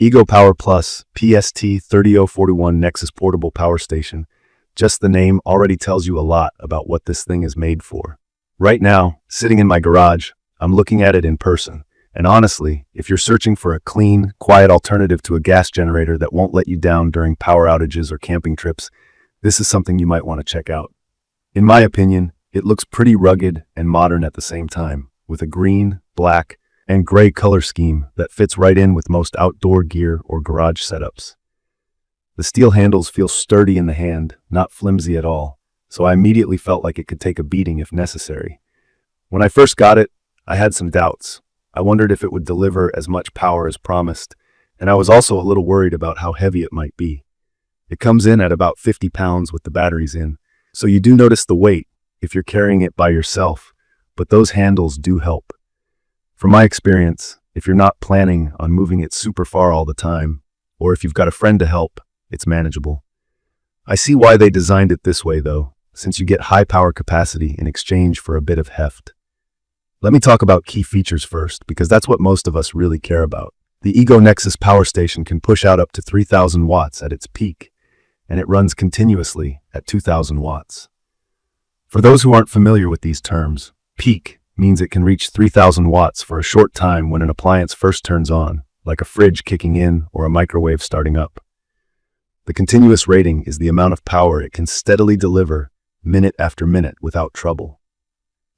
EGO Power Plus PST3041 Nexus Portable Power Station. Just the name already tells you a lot about what this thing is made for. Right now, sitting in my garage, I'm looking at it in person. And honestly, if you're searching for a clean, quiet alternative to a gas generator that won't let you down during power outages or camping trips, this is something you might want to check out. In my opinion, it looks pretty rugged and modern at the same time, with a green, black, and gray color scheme that fits right in with most outdoor gear or garage setups. The steel handles feel sturdy in the hand, not flimsy at all, so I immediately felt like it could take a beating if necessary. When I first got it, I had some doubts. I wondered if it would deliver as much power as promised, and I was also a little worried about how heavy it might be. It comes in at about 50 pounds with the batteries in, so you do notice the weight if you're carrying it by yourself, but those handles do help. From my experience, if you're not planning on moving it super far all the time, or if you've got a friend to help, it's manageable. I see why they designed it this way though, since you get high power capacity in exchange for a bit of heft. Let me talk about key features first, because that's what most of us really care about. The EGO Nexus Power Station can push out up to 3,000 watts at its peak, and it runs continuously at 2,000 watts. For those who aren't familiar with these terms, peak means it can reach 3,000 watts for a short time when an appliance first turns on, like a fridge kicking in or a microwave starting up. The continuous rating is the amount of power it can steadily deliver minute after minute without trouble.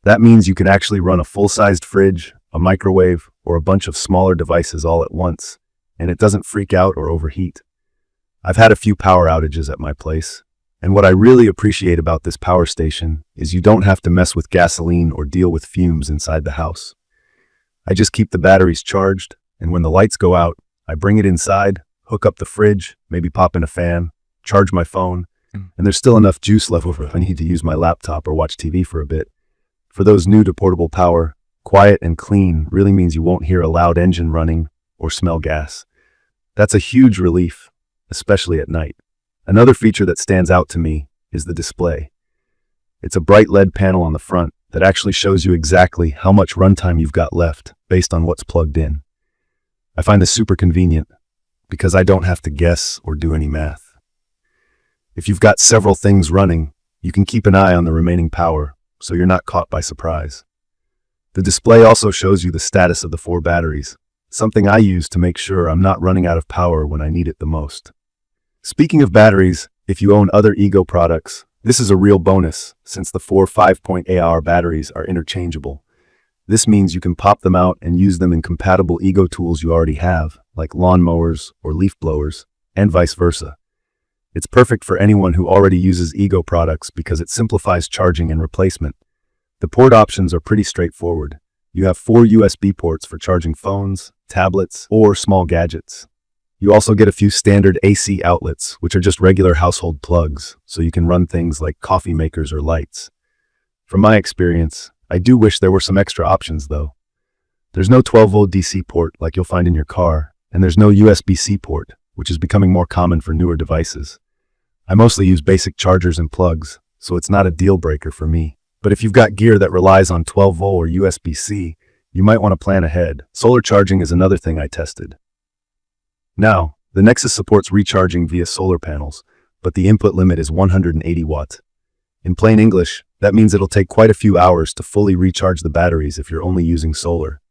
That means you can actually run a full-sized fridge, a microwave, or a bunch of smaller devices all at once, and it doesn't freak out or overheat. I've had a few power outages at my place, and what I really appreciate about this power station is you don't have to mess with gasoline or deal with fumes inside the house. I just keep the batteries charged, and when the lights go out, I bring it inside, hook up the fridge, maybe pop in a fan, charge my phone, and there's still enough juice left over if I need to use my laptop or watch TV for a bit. For those new to portable power, quiet and clean really means you won't hear a loud engine running or smell gas. That's a huge relief, especially at night. Another feature that stands out to me is the display. It's a bright LED panel on the front that actually shows you exactly how much runtime you've got left based on what's plugged in. I find this super convenient because I don't have to guess or do any math. If you've got several things running, you can keep an eye on the remaining power so you're not caught by surprise. The display also shows you the status of the 4 batteries, something I use to make sure I'm not running out of power when I need it the most. Speaking of batteries, if you own other EGO products, this is a real bonus since the 4 5.8-hour batteries are interchangeable. This means you can pop them out and use them in compatible EGO tools you already have, like lawnmowers or leaf blowers, and vice versa. It's perfect for anyone who already uses EGO products because it simplifies charging and replacement. The port options are pretty straightforward. You have 4 USB ports for charging phones, tablets, or small gadgets. You also get a few standard AC outlets, which are just regular household plugs, so you can run things like coffee makers or lights. From my experience, I do wish there were some extra options though. There's no 12-volt DC port like you'll find in your car, and there's no USB-C port, which is becoming more common for newer devices. I mostly use basic chargers and plugs, so it's not a deal breaker for me. But if you've got gear that relies on 12-volt or USB-C, you might want to plan ahead. Solar charging is another thing I tested. Now, the Nexus supports recharging via solar panels, but the input limit is 180 watts. In plain English, that means it'll take quite a few hours to fully recharge the batteries if you're only using solar.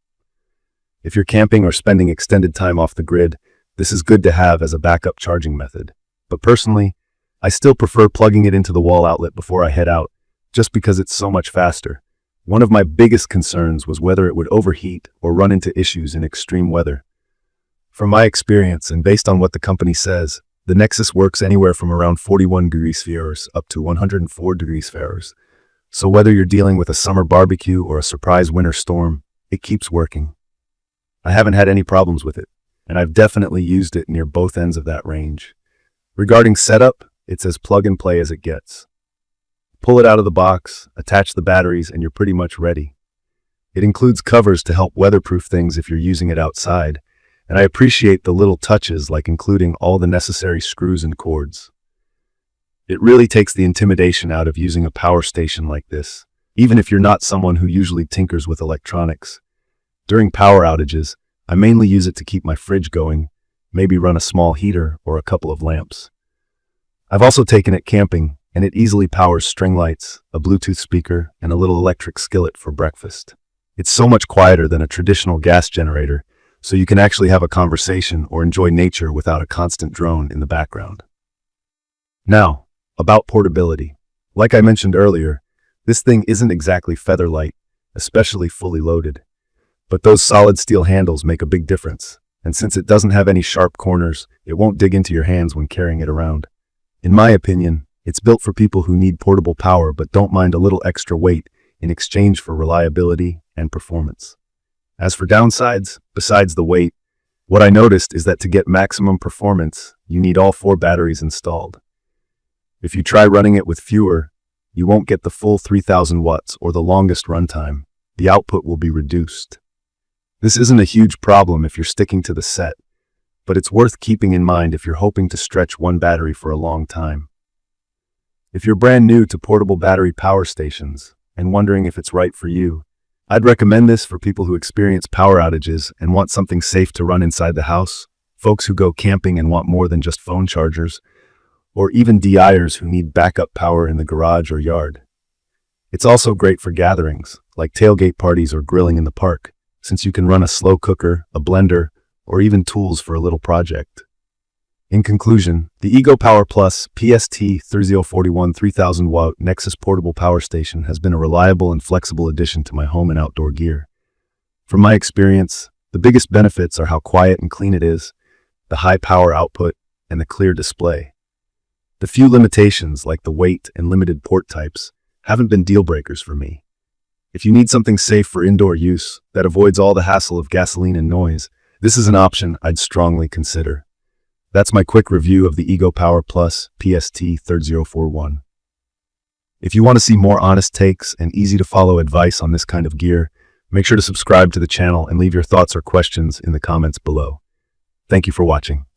If you're camping or spending extended time off the grid, this is good to have as a backup charging method. But personally, I still prefer plugging it into the wall outlet before I head out, just because it's so much faster. One of my biggest concerns was whether it would overheat or run into issues in extreme weather. From my experience, and based on what the company says, the Nexus works anywhere from around 41 degrees Fahrenheit up to 104 degrees Fahrenheit. So whether you're dealing with a summer barbecue or a surprise winter storm, it keeps working. I haven't had any problems with it, and I've definitely used it near both ends of that range. Regarding setup, it's as plug and play as it gets. Pull it out of the box, attach the batteries, and you're pretty much ready. It includes covers to help weatherproof things if you're using it outside, and I appreciate the little touches like including all the necessary screws and cords. It really takes the intimidation out of using a power station like this, even if you're not someone who usually tinkers with electronics. During power outages, I mainly use it to keep my fridge going, maybe run a small heater or a couple of lamps. I've also taken it camping, and it easily powers string lights, a Bluetooth speaker, and a little electric skillet for breakfast. It's so much quieter than a traditional gas generator, so you can actually have a conversation or enjoy nature without a constant drone in the background. Now, about portability. Like I mentioned earlier, this thing isn't exactly feather light, especially fully loaded. But those solid steel handles make a big difference, and since it doesn't have any sharp corners, it won't dig into your hands when carrying it around. In my opinion, it's built for people who need portable power but don't mind a little extra weight in exchange for reliability and performance. As for downsides, besides the weight, what I noticed is that to get maximum performance, you need all 4 batteries installed. If you try running it with fewer, you won't get the full 3000 watts or the longest runtime. The output will be reduced. This isn't a huge problem if you're sticking to the set, but it's worth keeping in mind if you're hoping to stretch one battery for a long time. If you're brand new to portable battery power stations and wondering if it's right for you, I'd recommend this for people who experience power outages and want something safe to run inside the house, folks who go camping and want more than just phone chargers, or even DIers who need backup power in the garage or yard. It's also great for gatherings, like tailgate parties or grilling in the park, since you can run a slow cooker, a blender, or even tools for a little project. In conclusion, the EGO Power PST3041 3000W Nexus Portable Power Station has been a reliable and flexible addition to my home and outdoor gear. From my experience, the biggest benefits are how quiet and clean it is, the high power output, and the clear display. The few limitations, like the weight and limited port types, haven't been deal breakers for me. If you need something safe for indoor use that avoids all the hassle of gasoline and noise, this is an option I'd strongly consider. That's my quick review of the EGO Power PST3041. If you want to see more honest takes and easy-to-follow advice on this kind of gear, make sure to subscribe to the channel and leave your thoughts or questions in the comments below. Thank you for watching.